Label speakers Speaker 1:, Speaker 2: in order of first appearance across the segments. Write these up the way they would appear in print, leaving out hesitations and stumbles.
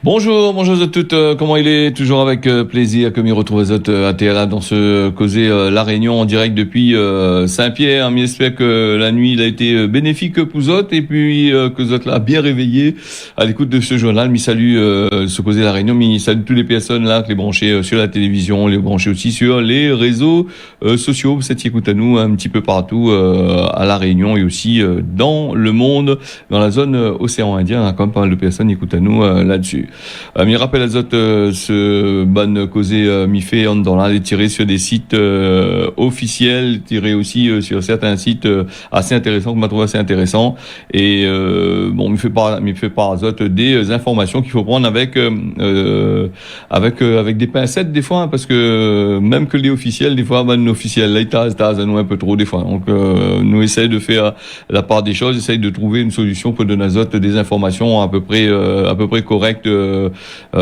Speaker 1: Bonjour, bonjour à toutes. Comment il est? Toujours avec plaisir que m'y retrouve à TLA dans ce causé La Réunion en direct depuis Saint-Pierre. J'espère que la nuit il a été bénéfique pour vous et puis que vous êtes là bien réveillés à l'écoute de ce journal. Mi salue ce causé La Réunion. Mi salue toutes les personnes là qui les branchées sur la télévision, les branchées aussi sur les réseaux sociaux. Vous êtes écoute à nous un petit peu partout à La Réunion et aussi dans le monde, dans la zone océan Indien. Hein, quand même pas mal de personnes écoutent à nous là-dessus. Mi rappelle à Zot ce bonne causé mi fait dans là les tirer sur des sites officiels, tirer aussi sur certains sites assez intéressants que m'a trouvé assez intéressants et bon mi fait par Zot des informations qu'il faut prendre avec des pincettes des fois hein, parce que même que les officiels des fois ben officiels là ils tasent nous un peu trop des fois donc nous essayons de faire la part des choses, essayons de trouver une solution pour donner à Zot des informations à peu près correctes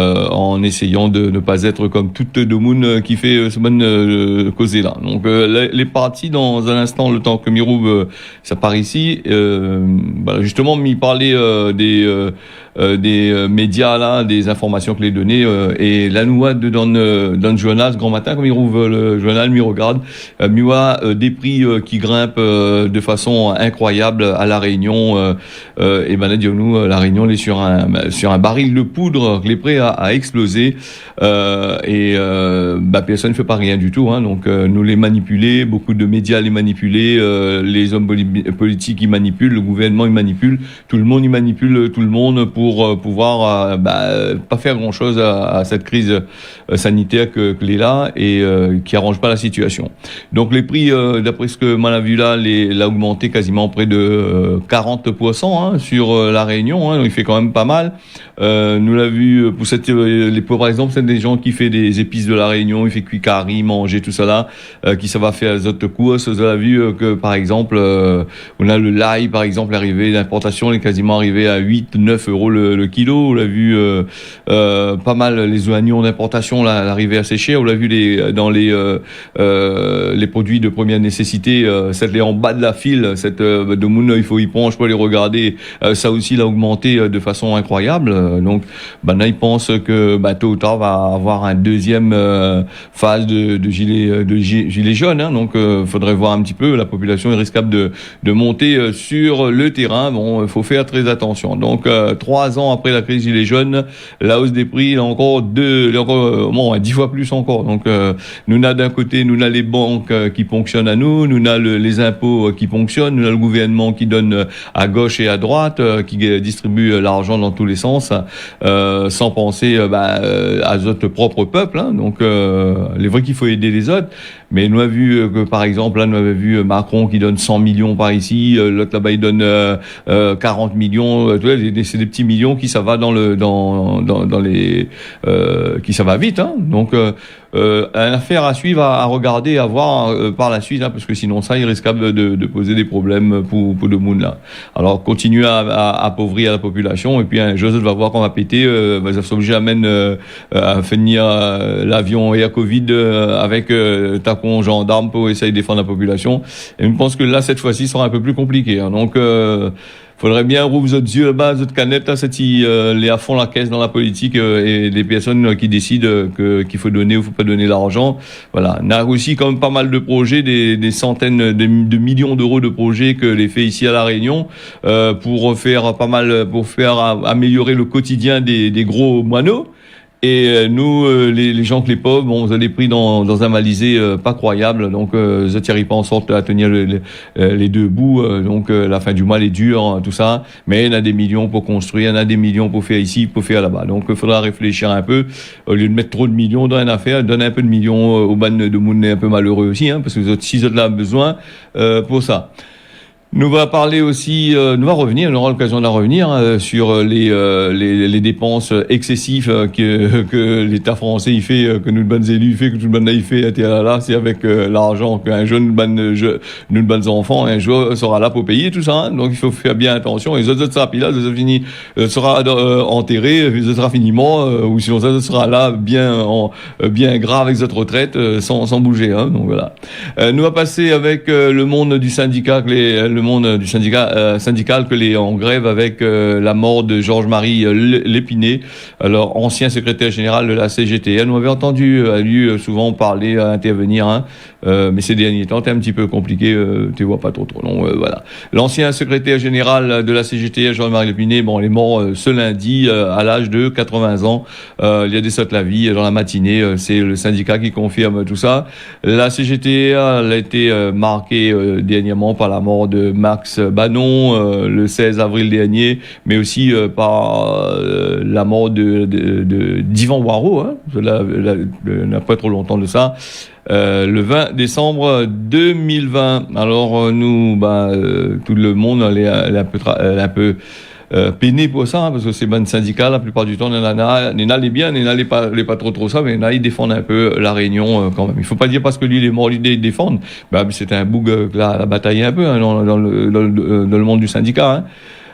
Speaker 1: en essayant de ne pas être comme toute de monde qui fait ce bonne causé là. Donc les parties dans un instant le temps que Miroub ça part ici voilà, justement m'y parler des médias là, des informations que les données et la noix dans le journal ce grand matin comme il rouvre le journal m'y regarde des prix qui grimpent de façon incroyable à La Réunion et ben nous La Réunion elle est sur un baril de poudre qui est prêt à exploser personne ne fait pas rien du tout hein, donc nous les manipuler, beaucoup de médias les manipuler, les hommes politiques ils manipulent, le gouvernement il manipule, tout le monde il manipule tout le monde pour pouvoir pas faire grand chose à cette crise sanitaire que l'est là et qui arrange pas la situation. Donc les prix d'après ce que m'en a vu là l'a augmenté quasiment près de 40% hein, sur La Réunion hein, donc il fait quand même pas mal. Nous l'a vu pour par exemple c'est des gens qui fait des épices de La Réunion, il fait cuit curry, manger tout ça là qui ça va faire les autres courses. Vous avez vu que par exemple on a le l'ail par exemple arrivé l'importation est quasiment arrivé à 8-9 euros le kilo. On l'a vu pas mal les oignons d'importation là l'arrivée assez cher. On l'a vu dans les produits de première nécessité cette les en bas de la file cette de moun il faut y prendre je peux les regarder ça aussi l'a augmenté de façon incroyable. Donc là ils pensent que tôt ou tard va avoir un deuxième phase de gilets jaunes hein. Donc faudrait voir un petit peu la population est risquable de monter sur le terrain. Bon, il faut faire très attention. Donc 3 ans après la crise gilets jaunes, la hausse des prix là encore 10 fois plus encore. Donc nous a d'un côté nous a les banques qui ponctionnent à nous a les impôts qui ponctionnent, nous a le gouvernement qui donne à gauche et à droite qui distribue l'argent dans tous les sens sans penser à notre propre peuple hein. Donc les vrais qu'il faut aider les autres, mais nous a vu que par exemple là nous avait vu Macron qui donne 100 millions par ici, l'autre là-bas il donne 40 millions, c'est des petits millions qui ça va dans les qui ça va vite hein. Donc une affaire à suivre, à regarder, à voir par la suite, hein, parce que sinon ça, il risquable de poser des problèmes pour le monde là. Alors continuer à appauvrir la population et puis Joseph va voir qu'on va péter, ça s'oblige à finir l'avion et à Covid avec tacon gendarme pour essayer de défendre la population. Et je pense que là cette fois-ci sera un peu plus compliqué. Hein. Donc faudrait bien rouvrir vos yeux là-bas, votre canette là, c'est les à fond la caisse dans la politique et des personnes qui décident qu'il faut donner ou faut pas donner l'argent. Voilà, on a aussi quand même pas mal de projets, des centaines de millions d'euros de projets que les fait ici à La Réunion pour faire améliorer le quotidien des gros moineaux. Et nous, les gens que les pauvres, bon, vous avez pris dans un malisé pas croyable, donc vous n'arrivez pas en sorte à tenir les deux bouts, donc la fin du mois est dure, hein, tout ça. Mais il y en a des millions pour construire, il y en a des millions pour faire ici, pour faire là-bas. Donc il faudra réfléchir un peu, au lieu de mettre trop de millions dans une affaire, donner un peu de millions aux bandes de monde un peu malheureux aussi, hein, parce que si vous avez besoin pour ça. Nous va parler aussi, nous va revenir, on aura l'occasion d'en revenir sur les dépenses excessives que l'État français il fait, que nous bonnes élus fait, que tout le monde il fait, là, c'est avec l'argent qu'un jeune bonnes enfants un jour sera là pour payer tout ça. Hein, donc il faut faire bien attention. Et ça sera puis là, ça fini, sera enterré, ça sera finiment, ou sinon ça sera là bien grave avec cette retraite sans bouger. Hein, donc voilà. Nous va passer avec le monde du syndicat, le le monde du syndical que les en grève avec la mort de Georges-Marie Lépinay, alors ancien secrétaire général de la CGTN. On avait entendu lui souvent parler, intervenir, hein, mais ces derniers temps, c'est un petit peu compliqué, tu vois pas trop long. Voilà. L'ancien secrétaire général de la CGTN, Georges-Marie Lépinay, bon, il est mort ce lundi à l'âge de 80 ans. Il y a des sautes la vie dans la matinée. C'est le syndicat qui confirme tout ça. La CGT a été marquée dernièrement par la mort de Max Banon le 16 avril dernier, mais aussi par la mort d'Yvan Boireau, hein, n'a pas trop longtemps de ça. Le 20 décembre 2020. Alors nous, tout le monde est un peu peiné pour ça, hein, parce que ces bandes syndicales, la plupart du temps, Néna les bien, Néna les pas trop ça, mais Néna ils défendent un peu la Réunion quand même. Il faut pas dire parce que lui il est mort, l'idée de défendre. C'était un boug la bataille un peu hein, dans le monde du syndicat. Hein.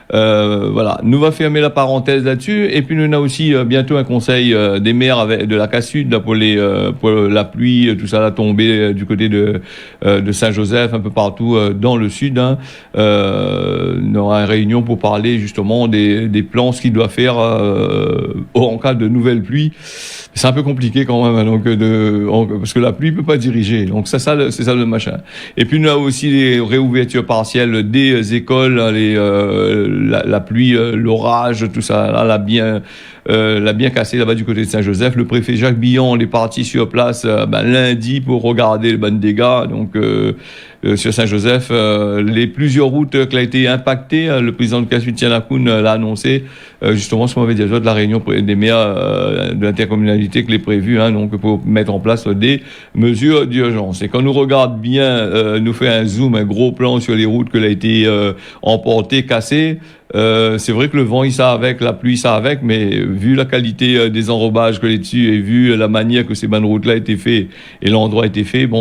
Speaker 1: Voilà, nous va fermer la parenthèse là-dessus, et puis nous avons aussi bientôt un conseil des maires de la Casse-Sud là, pour la pluie, tout ça, la tombée du côté de Saint-Joseph, un peu partout dans le sud. Hein. On aura une réunion pour parler justement des plans, ce qu'il doit faire en cas de nouvelles pluies. C'est un peu compliqué quand même, hein, donc parce que la pluie peut pas diriger. Donc c'est ça le machin. Et puis nous avons aussi les réouvertures partielles des écoles, la pluie, l'orage, tout ça, là, l'a bien cassé là-bas du côté de Saint-Joseph. Le préfet Jacques Billon, est parti sur place lundi pour regarder le bon dégâts. Donc sur Saint-Joseph, les plusieurs routes qui ont été impactées, le président de Casse-Sud, Tianakoun, l'a annoncé, justement ce mauvais directeur de la réunion des maires de l'intercommunalité que les prévus, hein, donc pour mettre en place des mesures d'urgence. Et quand nous regarde bien, nous fait un zoom, un gros plan sur les routes que a été emportées, cassées. C'est vrai que le vent il ça avec, la pluie ça avec, mais vu la qualité des enrobages que les dessus et vu la manière que ces bonnes routes là étaient faites et l'endroit a été fait, il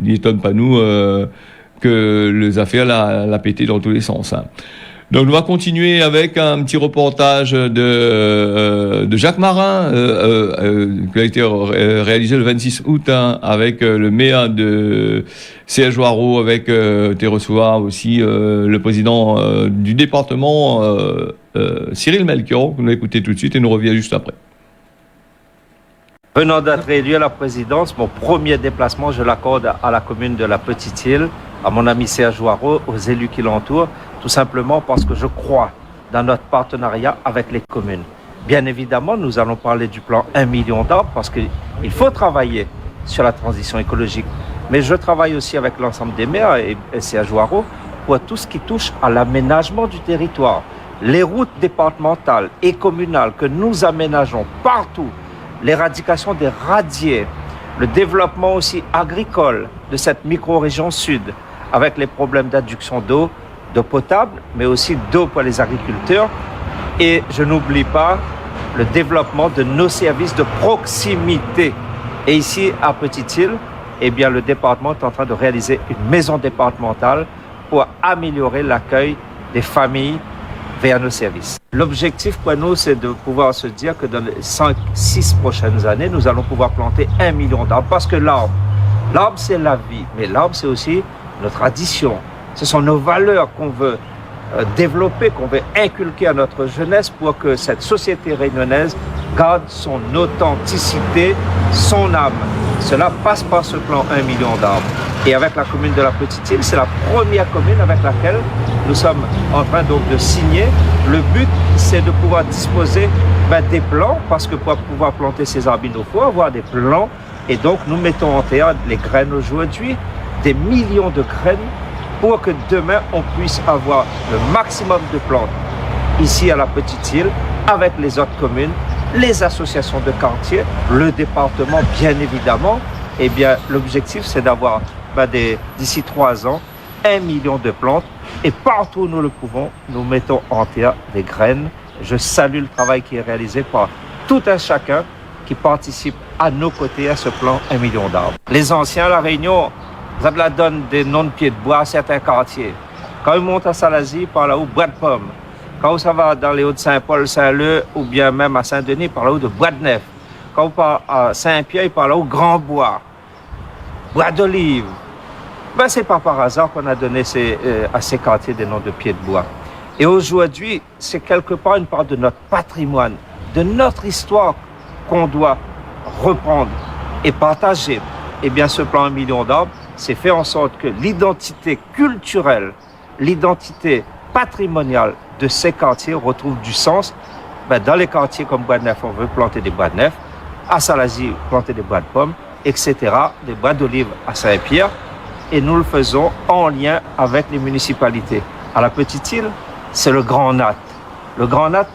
Speaker 1: n'étonne pas nous que les affaires la pété dans tous les sens. Hein. Donc, on va continuer avec un petit reportage de Jacques Marin, qui a été réalisé le 26 août, hein, avec le maire de Serge-Joireau, avec Terresoir aussi, le président du département, Cyril Melchior, que nous allons écouter tout de suite et nous revient juste après.
Speaker 2: Venant d'être élu à la présidence, mon premier déplacement, je l'accorde à la commune de la Petite-Île, à mon ami Serge Joireau, aux élus qui l'entourent, tout simplement parce que je crois dans notre partenariat avec les communes. Bien évidemment, nous allons parler du plan 1 million d'arbres parce qu'il faut travailler sur la transition écologique. Mais je travaille aussi avec l'ensemble des maires et Serge Joireau pour tout ce qui touche à l'aménagement du territoire. Les routes départementales et communales que nous aménageons partout, l'éradication des radiers, le développement aussi agricole de cette micro-région sud, avec les problèmes d'adduction d'eau potable, mais aussi d'eau pour les agriculteurs. Et je n'oublie pas le développement de nos services de proximité. Et ici, à Petite-Île, eh bien, le département est en train de réaliser une maison départementale pour améliorer l'accueil des familles vers nos services. L'objectif pour nous, c'est de pouvoir se dire que dans les 5-6 prochaines années, nous allons pouvoir planter 1 million d'arbres. Parce que l'arbre, c'est la vie, mais l'arbre, c'est aussi nos traditions. Ce sont nos valeurs qu'on veut développer, qu'on veut inculquer à notre jeunesse pour que cette société réunionnaise garde son authenticité, son âme. Cela passe par ce plan 1 million d'arbres. Et avec la commune de la Petite-Île, c'est la première commune avec laquelle nous sommes en train donc de signer. Le but, c'est de pouvoir disposer des plans, parce que pour pouvoir planter ces arbres, il faut avoir des plans. Et donc, nous mettons en terre les graines aujourd'hui, des millions de graines, pour que demain, on puisse avoir le maximum de plantes ici à la Petite-Île, avec les autres communes, les associations de quartier, le département, bien évidemment. Eh bien, l'objectif, c'est d'avoir d'ici 3 ans, 1 million de plantes. Et partout où nous le pouvons, nous mettons en terre des graines. Je salue le travail qui est réalisé par tout un chacun qui participe à nos côtés à ce plan 1 million d'arbres. Les anciens, la Réunion, ça la donne des noms de pieds de bois à certains quartiers. Quand ils montent à Salazie, par là-haut, bois de pommes. Quand ça va dans les Hauts-de-Saint-Paul, Saint-Leu, ou bien même à Saint-Denis, par là-haut, de bois de nef. Quand on part à Saint-Pierre, par là-haut, grand bois. Bois d'olive. Ben, c'est pas par hasard qu'on a donné à ces quartiers des noms de pieds de bois. Et aujourd'hui, c'est quelque part une part de notre patrimoine, de notre histoire qu'on doit reprendre et partager. Et bien, ce plan 1 million d'arbres, c'est fait en sorte que l'identité culturelle, l'identité patrimoniale de ces quartiers retrouve du sens. Ben, dans les quartiers comme Bois de Neuf, on veut planter des bois de neuf, à Salazie, planter des bois de pommes, etc., des bois d'olive à Saint-Pierre. Et nous le faisons en lien avec les municipalités. À la Petite-Île, c'est le grand nat. Le grand nat,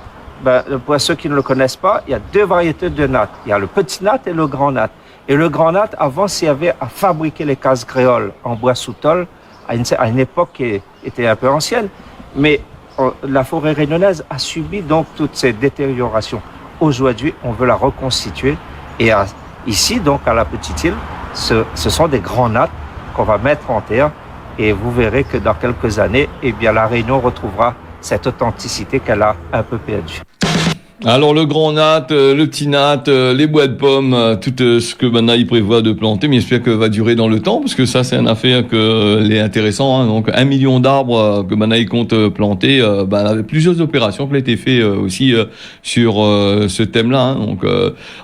Speaker 2: ben, pour ceux qui ne le connaissent pas, il y a deux variétés de nat. Il y a le petit nat et le grand nat. Et le grand nat, avant, servait à fabriquer les cases créoles en bois sous tôle à une époque qui était un peu ancienne. Mais la forêt réunionnaise a subi donc toutes ces détériorations. Aujourd'hui, on veut la reconstituer. Et ici, donc, à la Petite-Île, ce sont des grands nats qu'on va mettre en terre. Et vous verrez que dans quelques années, eh bien, la Réunion retrouvera cette authenticité qu'elle a un peu perdue.
Speaker 1: Alors le grand nat, le petit nat, les bois de pommes, tout ce que Banaï prévoit de planter, mais j'espère que va durer dans le temps, parce que ça c'est une affaire que est intéressant. Hein. Donc 1 million d'arbres que Banaï compte planter. Il y avait plusieurs opérations qui ont été faites aussi sur ce thème-là. Hein. Donc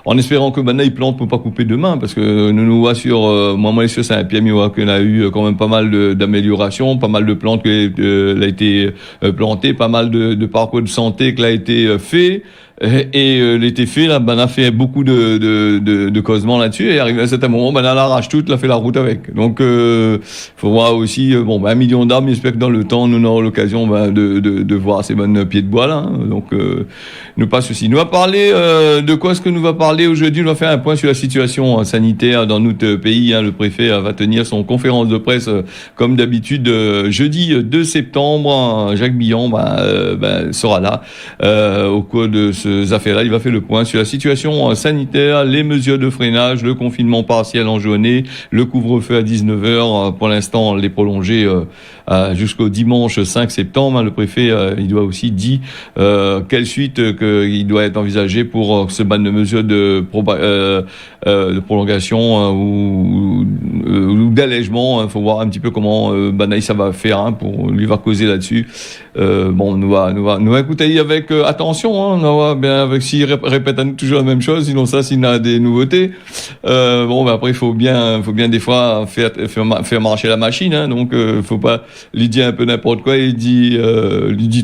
Speaker 1: en espérant que Banaï plante pour pas couper demain, parce que nous voit sur moi sur Saint-Pierre, qu'on a eu quand même pas mal d'améliorations, pas mal de plantes qui a été plantées, pas mal de parcours de santé qui a été fait. Et l'été fait, là, on a fait beaucoup de causements là-dessus, et arrivé à un certain moment, on l'arrache toute, l'a fait la route avec. Donc, faut voir aussi, 1 million d'arbres, j'espère que dans le temps, nous aurons l'occasion, de voir ces bonnes pieds de bois, là. Hein. Donc, nous pas ceci. Nous va parler, de quoi est-ce que nous va parler aujourd'hui? Nous va faire un point sur la situation sanitaire dans notre pays, hein. Le préfet va tenir son conférence de presse, comme d'habitude, jeudi 2 septembre. Jacques Billon, sera là, au cours de ces affaires-là. Il va faire le point sur la situation sanitaire, les mesures de freinage, le confinement partiel en journée, le couvre-feu à 19h. Pour l'instant, les prolonger jusqu'au dimanche 5 septembre. Le préfet, il doit aussi dire quelle suite qu'il doit être envisagé pour ce ban de mesures de prolongation ou d'allègement. Il faut voir un petit peu comment Banaï ça va faire, hein, pour lui va causer là-dessus. Nous va écouter avec attention, hein, avec s'il répète à nous toujours la même chose, sinon ça, s'il a des nouveautés, après il faut bien des fois faire marcher la machine, hein, donc faut pas lui dire un peu n'importe quoi, il dit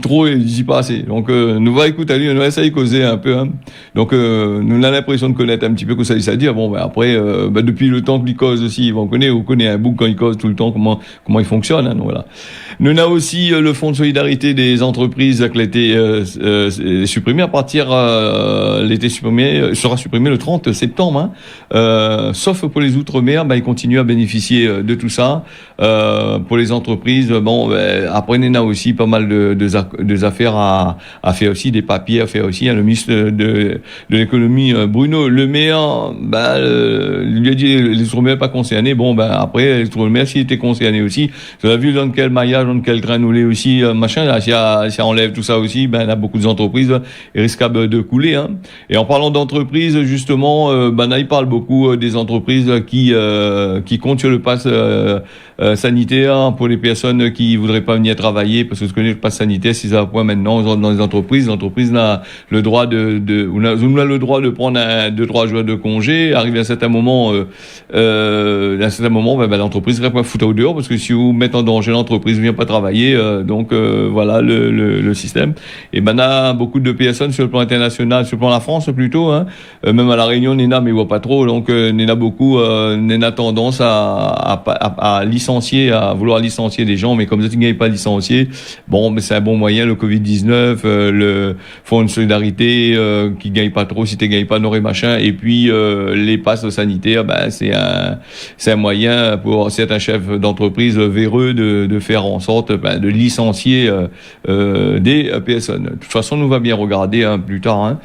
Speaker 1: trop et il dit pas assez. Donc nous va écouter lui, on va essayer de causer un peu, hein. Donc nous on a l'impression de connaître un petit peu que ça à dire. Après depuis le temps qu'il cause aussi, on connaît un bout quand il cause tout le temps comment il fonctionne, hein, donc voilà. Nous on a aussi le fonds de solidarité des entreprises qui a été supprimé à partir sera supprimé le 30 septembre, hein. Sauf pour les outre-mer, ils continuent à bénéficier de tout ça. Pour les entreprises, après on a aussi pas mal de affaires à faire aussi, des papiers à faire aussi, hein. Le ministre de l'économie, Bruno Le Maire, lui a dit les outre-mer pas concernés. Après les outre-mer s'ils étaient concernés aussi, on a vu dans quel maillage, dans quel granulé aussi, là, si ça enlève tout ça aussi, il y a beaucoup d'entreprises risquables de couler, hein. Et en parlant d'entreprises, justement, il parle beaucoup des entreprises qui comptent sur le pass sanitaire pour les personnes qui voudraient pas venir travailler, parce que ce que le pass sanitaire, si ça va point maintenant dans les entreprises n'a le droit on a le droit de prendre 2-3 jours de congé. Arrivé à un certain moment, l'entreprise ne va pas foutre au dehors, parce que si vous mettez en danger l'entreprise, ne vient pas travailler. Voilà le système. Et a beaucoup de personnes sur le plan international, sur le plan de la France plutôt, hein. Même à la Réunion, Nena, mais il voit pas trop. Donc Nena beaucoup, Nena tendance à licencier, à vouloir licencier des gens, mais comme ça tu ne gagnes pas licencier, mais c'est un bon moyen, le Covid-19, le fonds de solidarité qui gagne pas trop, si tu gagnes pas n'aurait machin, et puis les passes sanitaires, c'est un moyen pour certains chefs d'entreprise véreux de faire en sorte de licencier des personnes. De toute façon, nous va bien regarder, hein, plus tard, hein.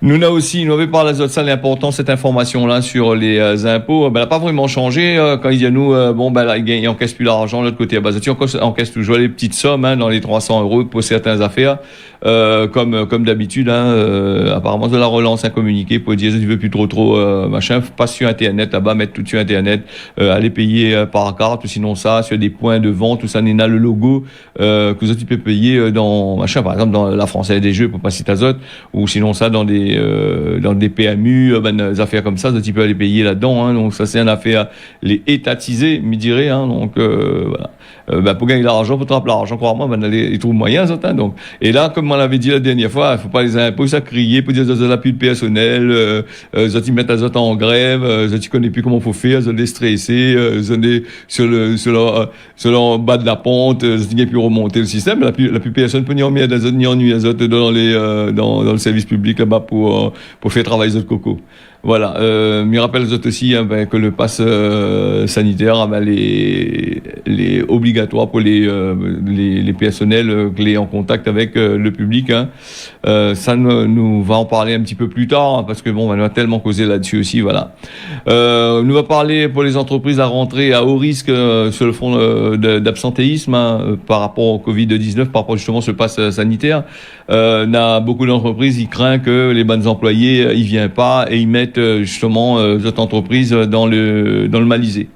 Speaker 1: Nous on a aussi, nous avait parlé de ça, l'important cette information-là sur les impôts. Ben, elle n'a pas vraiment changé quand il y a nous, bon ben là, il encaisse plus l'argent de l'autre côté. Ben, tu encaisse toujours les petites sommes dans les 300 € pour certaines affaires, comme d'habitude. Apparemment de la relance un communiqué pour dire tu veux plus trop machin, passe sur Internet là-bas, mettre tout sur Internet, aller payer par carte, ou sinon ça sur des points de vente, tout ça, n'est le logo que tu peux payer dans machin, par exemple dans la Française des Jeux pour pas citer Azote, ou sinon ça dans des PMU, des affaires comme ça tu peux aller payer là-dedans, donc ça c'est une affaire les étatiser, me dirais, donc voilà. Pour gagner de l'argent, pour trapper l'argent, crois-moi, ils trouvent moyen, ça, donc. Et là, comme on l'avait dit la dernière fois, il faut pas les impôts, ça crier pour dire ça n'a plus de personnel, ils mettent Azote en grève, tu connais plus comment faut faire, ils sont stressés, ils sont sur le bas de la pente, ils n'ont plus remonter le système, la plus personne peut ni en mettre Azote, ni ennuyer Azote dans le service public là-bas pour faire travailler les coco. Voilà, me rappelle aussi que le pass sanitaire les obligatoire pour les personnels clés en contact avec le public. Ça nous va en parler un petit peu plus tard parce que bon, on va tellement causer là-dessus aussi. Voilà. Nous va parler pour les entreprises à rentrer à haut risque sur le fond d'absentéisme par rapport au Covid-19, par rapport justement à ce pass sanitaire. Beaucoup d'entreprises, ils craignent que les bonnes employés ils viennent pas et ils mettent justement cette entreprise dans le malisé.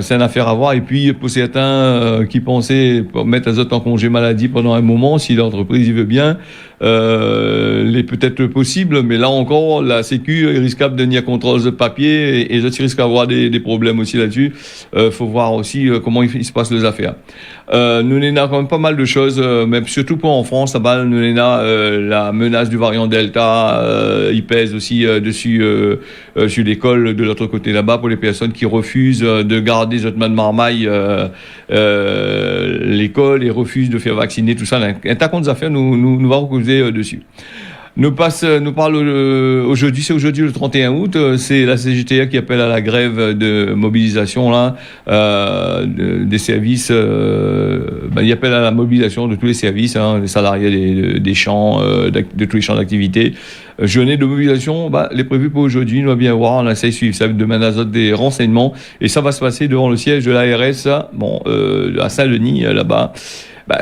Speaker 1: C'est une affaire à voir. Et puis pour certains qui pensaient mettre Azote en congé maladie pendant un moment, si l'entreprise y veut bien, l'est peut-être possible, mais là encore la Sécu est risquable de nier contrôle de papier et je risque d'avoir des problèmes aussi là-dessus. Faut voir aussi comment il se passe les affaires. Nous n'en a quand même pas mal de choses, mais surtout pour en France, là-bas, nous n'en a la menace du variant Delta, il pèse aussi dessus sur l'école de l'autre côté là-bas pour les personnes qui refusent de garder les de marmaille l'école et refusent de faire vacciner tout ça. Un tas de affaires nous va recouser dessus. Nous parle aujourd'hui, c'est aujourd'hui le 31 août, c'est la CGTA qui appelle à la grève de mobilisation là des services. Il appelle à la mobilisation de tous les services, les salariés des champs, de tous les champs d'activité. Journée de mobilisation, les prévus pour aujourd'hui, nous va bien voir, on essaie de suivre ça demain Azote des renseignements et ça va se passer devant le siège de l'ARS, à Saint-Denis là-bas.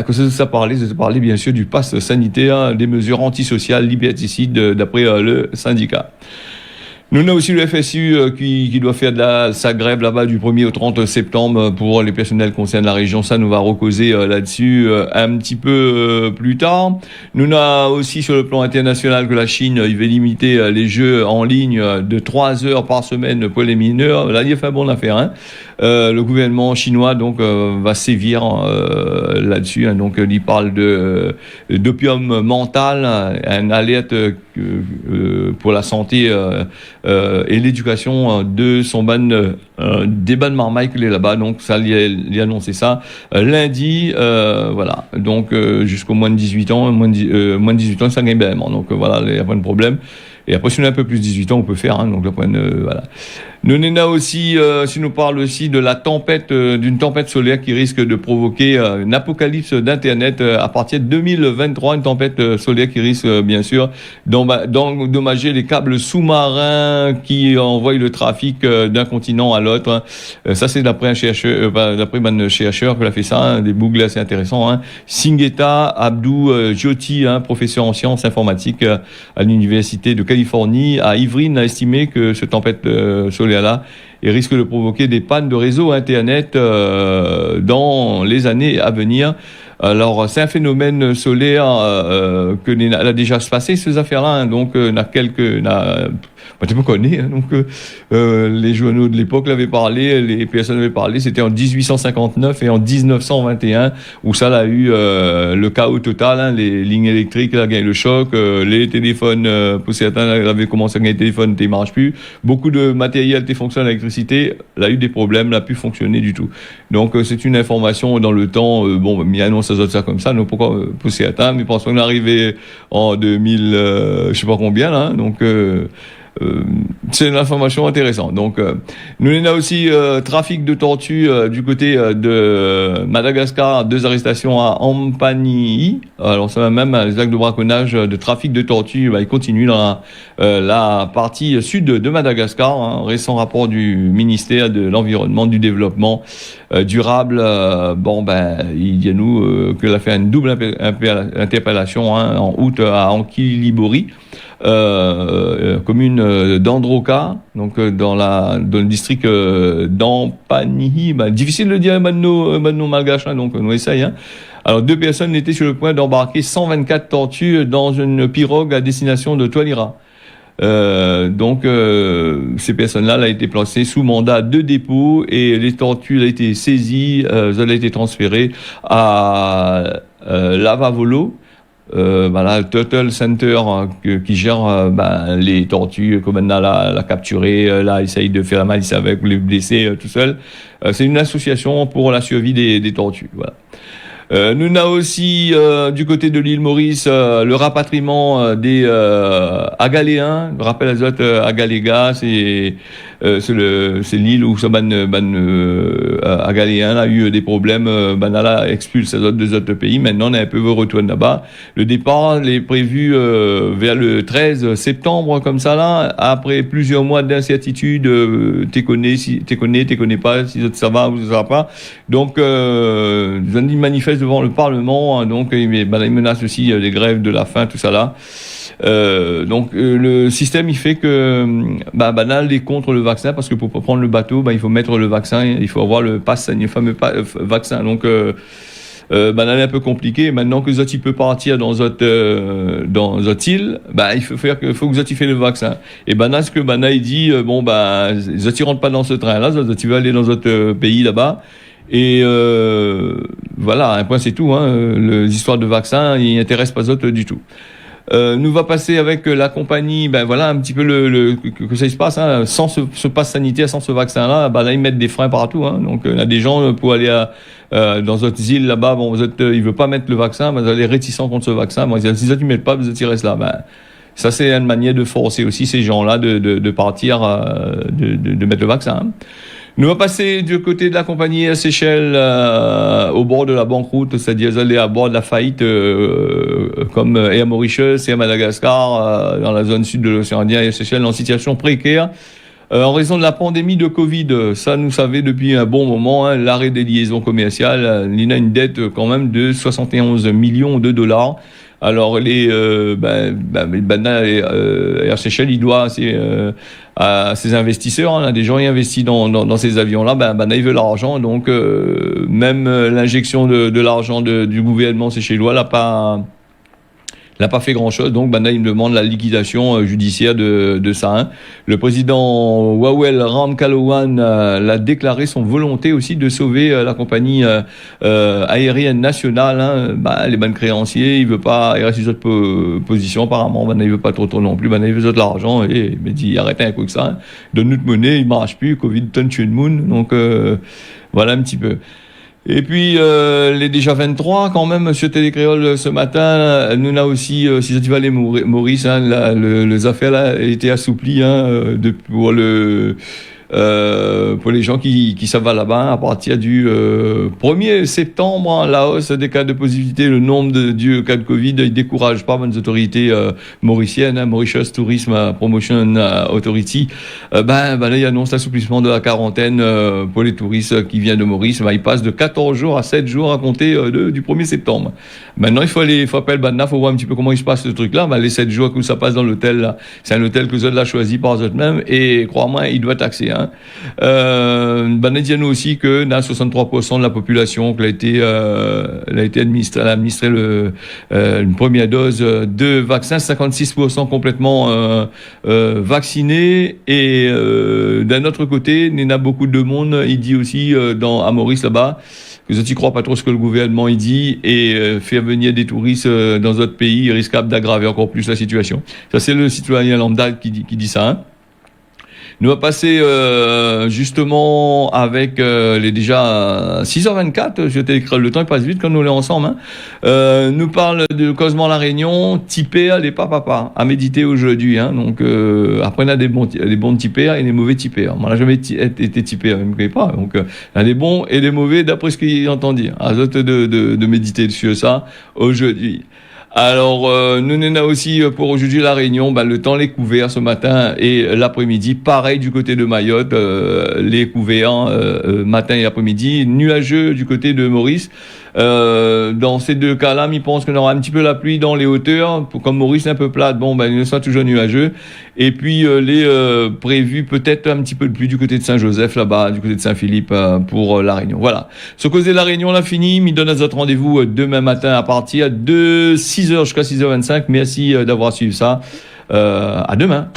Speaker 1: Que ça parlait bien sûr du pass sanitaire, des mesures antisociales, liberticides d'après le syndicat. Nous on a aussi le FSU qui doit faire sa grève là-bas du 1er au 30 septembre pour les personnels concernant la région. Ça nous va recauser là-dessus un petit peu plus tard. Nous on a aussi sur le plan international que la Chine il va limiter les jeux en ligne de 3 heures par semaine pour les mineurs. Là il a fait bonne affaire. Le gouvernement chinois donc va sévir là-dessus. Donc il parle d'opium mental, une alerte pour la santé et l'éducation de son des bandes marmailles qu'il est là-bas. Donc ça il a annoncé ça lundi. Voilà. Donc jusqu'au moins de 18 ans, moins de 18 ans ça gagne bien. Donc voilà, il n'y a pas de problème. Et après, si on a un peu plus de 18 ans, on peut faire. Donc, voilà. Nous on a aussi, si nous parle aussi de la tempête, d'une tempête solaire qui risque de provoquer une apocalypse d'Internet à partir de 2023, une tempête solaire qui risque bien sûr d'endommager les câbles sous-marins qui envoient le trafic d'un continent à l'autre. Ça, c'est d'après un chercheur, d'après un chercheur qui a fait ça, des boucles assez intéressants. Singeta Abdou Jyoti, professeur en sciences informatiques à l'université de Californie, à Yvelines, a estimé que cette tempête solaire-là risque de provoquer des pannes de réseau Internet dans les années à venir. Alors, c'est un phénomène solaire que a déjà se passé, ces affaires-là. Donc, tu me connais, donc les journaux de l'époque l'avaient parlé, les personnes avaient parlé, c'était en 1859 et en 1921 où ça a eu le chaos total, les lignes électriques a gagné le choc, les téléphones, pour certains avaient commencé à gagner le téléphone, ne marche plus, beaucoup de matériel qui fonctionne à l'électricité, a eu des problèmes, n'a plus fonctionné du tout. Donc c'est une information dans le temps, il annonce ça comme ça, donc pourquoi pour certains, mais pensons qu'on est arrivé en 2000, je sais pas combien là, donc c'est une information intéressante. Donc, nous on a aussi trafic de tortues du côté de Madagascar, 2 arrestations à Ampanihi. Alors, ça va même les actes de braconnage, de trafic de tortues, ils continuent dans la partie sud de Madagascar. Un récent rapport du ministère de l'Environnement, du Développement durable. Il dit à nous qu'elle a fait une double interpellation en août à Ankilibori. Commune d'Androka, donc dans le district d'Ampanihi. Difficile de le dire maintenant malgache, donc on essaye. Alors 2 personnes étaient sur le point d'embarquer 124 tortues dans une pirogue à destination de Toliara. Ces personnes-là ont été placées sous mandat de dépôt et les tortues ont été saisies, elles ont été transférées à Lavavolo. Le Turtle Center qui gère les tortues, comme maintenant l'a capturer, là essaye de faire la malice avec, ou les blesser tout seul. C'est une association pour la survie des tortues. Voilà. Nous avons aussi du côté de l'île Maurice le rapatriement des Agaléens. Je rappelle les autres Agaléga, c'est l'île où ce Agaléen a eu des problèmes. Là expulse les autres 2 autres pays. Maintenant on est un peu retourne là-bas. Le départ est prévu vers le 13 septembre comme ça là. Après plusieurs mois d'incertitude, t'es connais pas, si ça va ou ça va pas. Donc ils manifestent devant le Parlement, donc ils menacent aussi des grèves de la faim, tout ça là. Le système il fait que Banal est contre le vaccin parce que pour prendre le bateau, il faut mettre le vaccin, il faut avoir le pass, le fameux vaccin. Donc Banal est un peu compliqué. Maintenant que Zoti peut partir dans votre île, il faut que Zoti fait le vaccin. Et ce que Banal il dit, Zoti rentre pas dans ce train là, Zoti veut aller dans votre pays là-bas. Et voilà, un point c'est tout. Les histoires de vaccins, ils n'intéressent pas autres du tout. Nous va passer avec la compagnie, voilà un petit peu que ça se passe. Sans ce pass sanitaire, sans ce vaccin-là, là ils mettent des freins partout. Donc il y a des gens pour aller dans d'autres îles là-bas, ils veulent pas mettre le vaccin, vous êtes réticents contre ce vaccin. Si tu mets pas, vous êtes restent là. Ça c'est une manière de forcer aussi ces gens-là de partir, de mettre le vaccin. Nous allons passer du côté de la compagnie Air Seychelles au bord de la banqueroute, c'est-à-dire aller à bord de la faillite comme Air Mauritius, Air Madagascar, dans la zone sud de l'océan Indien, Air Seychelles en situation précaire. En raison de la pandémie de Covid, ça nous savait depuis un bon moment, l'arrêt des liaisons commerciales, il a une dette quand même de 71 millions de dollars. Alors Air Seychelles, il doit à ses investisseurs, des gens qui investissent dans ces avions-là, ils veulent l'argent, donc même l'injection de l'argent du gouvernement séchellois n'a pas fait grand-chose, donc il me demande la liquidation judiciaire de ça. Le président Wawel Ramkalawan l'a déclaré son volonté aussi de sauver la compagnie aérienne nationale. Les banques créanciers, il veut pas, il reste sur cette position apparemment, il veut pas trop non plus, il veut de l'argent et il dit arrêtez un coup que ça, donne notre monnaie, il marche plus, Covid tension moon, donc voilà un petit peu. Et puis, les déjà 23, quand même, Monsieur Télécréole, ce matin, nous a aussi, si tu vas aller Maurice, les affaires là étaient assouplies, pour les gens qui s'en vont là-bas, à partir du 1er septembre, la hausse des cas de positivité, le nombre de cas de Covid, il décourage pas les autorités mauriciennes, Mauritius Tourism Promotion Authority. Là, il annonce l'assouplissement de la quarantaine pour les touristes qui viennent de Maurice. Ils passent de 14 jours à 7 jours à compter du 1er septembre. Maintenant, il faut appeler faut voir un petit peu comment il se passe ce truc-là. Les 7 jours que ça passe dans l'hôtel, là, c'est un hôtel que vous avez choisi par eux-mêmes et crois-moi, il doit taxer. Dit nous aussi que dans 63% de la population qui a été administré une première dose de vaccin, 56% complètement vaccinés, et d'un autre côté, il y a beaucoup de monde, il dit aussi à Maurice là-bas, que je n'y crois pas trop ce que le gouvernement il dit, et faire venir des touristes dans d'autres pays risquable d'aggraver encore plus la situation. Ça c'est le citoyen lambda qui dit ça. Nous va passer justement avec les déjà 6h24, je t'écris, le temps il passe vite quand nous l'est ensemble. Nous parle de Cosement La Réunion, typéa les papa à méditer aujourd'hui. Donc après on a des bons typéa et des mauvais typéa. Moi, j'ai jamais été typéa, je ne me connais pas. Donc il y a des bons et des mauvais d'après ce qu'il entend dire. À d'autres de méditer sur ça aujourd'hui. Alors, nous en a aussi pour aujourd'hui la Réunion, le temps les couverts ce matin et l'après-midi. Pareil du côté de Mayotte, les couverts matin et après-midi. Nuageux du côté de Maurice. Dans ces deux cas-là, il pense qu'on aura un petit peu la pluie dans les hauteurs. Comme Maurice est un peu plate, il sera toujours nuageux. Et puis les prévus peut-être un petit peu de pluie du côté de Saint-Joseph là-bas, du côté de Saint-Philippe pour la Réunion. Voilà. Ce cause de la Réunion, on a fini. Il donne notre rendez-vous demain matin à partir de 6h jusqu'à 6h25. Merci d'avoir suivi ça. À demain.